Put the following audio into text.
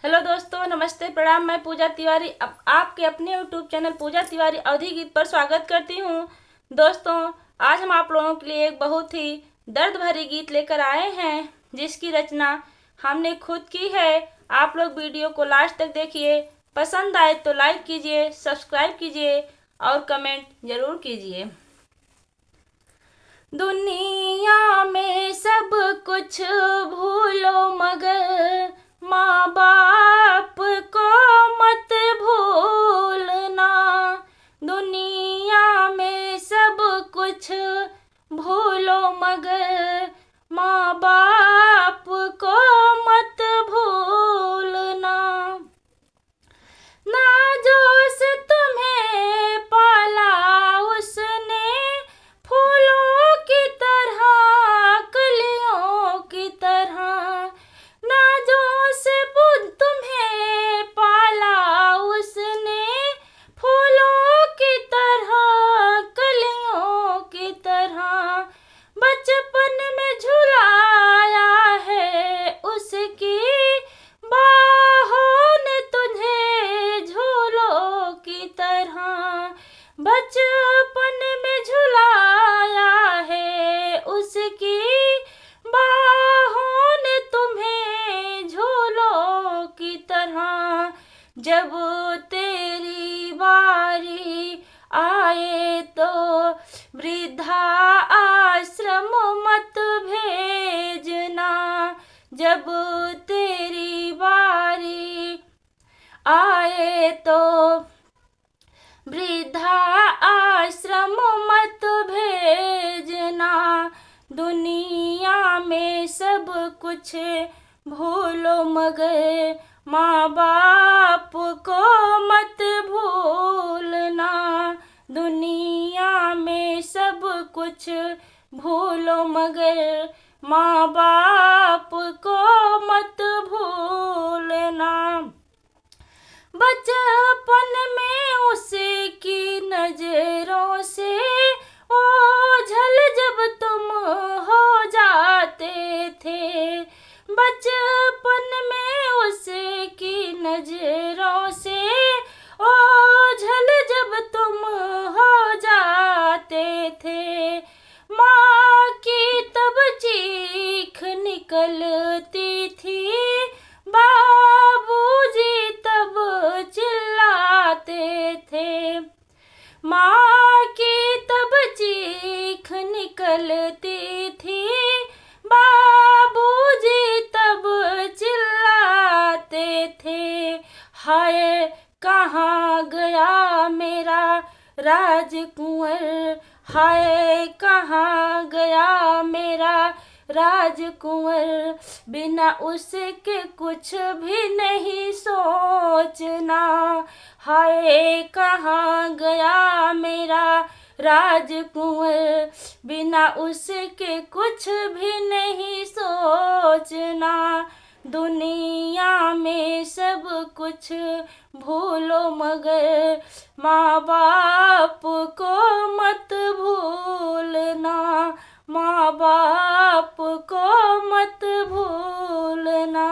Hello दोस्तों, नमस्ते, प्रणाम। मैं पूजा तिवारी अब आपके अपने यूट्यूब चैनल पूजा तिवारी अवधी गीत पर स्वागत करती हूँ। दोस्तों, आज हम आप लोगों के लिए एक बहुत ही दर्द भरी गीत लेकर आए हैं, जिसकी रचना हमने खुद की है। आप लोग वीडियो को लास्ट तक देखिए। पसंद आए तो लाइक कीजिए, सब्सक्राइब कीजिए और कमेंट जरूर कीजिए। दुनिया में सब कुछ भूलो मगर माँ बाप को मत भूलना। दुनिया में सब कुछ भूलो मगर माँ बाप को मत भूलना। ना जो से तुम्हें पाला उसने फूलों की तरह, कलियों की तरह। ना जो से तुम्हें पाला उसने फूलों की तरह, कलियों की तरह। बचपन में झुलाया है उसकी बाहों ने तुझे झूलों की तरह। बचपन में झुलाया है उसकी बाहों ने तुम्हें झूलों की तरह। जब तेरी बारी आए तो वृद्धा आश्रम मत भेजना। जब तेरी बारी आए तो वृद्धा आश्रम मत भेजना। दुनिया में सब कुछ भूलो मगर माँ बाप को मत भूलना। दुनिया में सब कुछ भूलो मगर माँ बाप को मत भूलना। बचपन में उसकी नजरों से ओझल जब तुम हो जाते थे। बचपन में उसकी नजरों से ओझल जब तुम हो जाते थे। माँ की तब चीख निकलती थी, बाबूजी तब चिल्लाते थे। माँ की तब चीख निकलती थी, बाबूजी तब चिल्लाते थे। हाय कहाँ गया मेरा राजकुंवर, हाय कहाँ गया मेरा राजकुंवर। बिना उसके कुछ भी नहीं सोचना। हाय कहाँ गया मेरा राजकुंवर, बिना उसके कुछ भी नहीं सोचना। दुनिया में सब कुछ भूलो मगर माँ बाप को मत भूलना। माँ बाप को मत भूलना।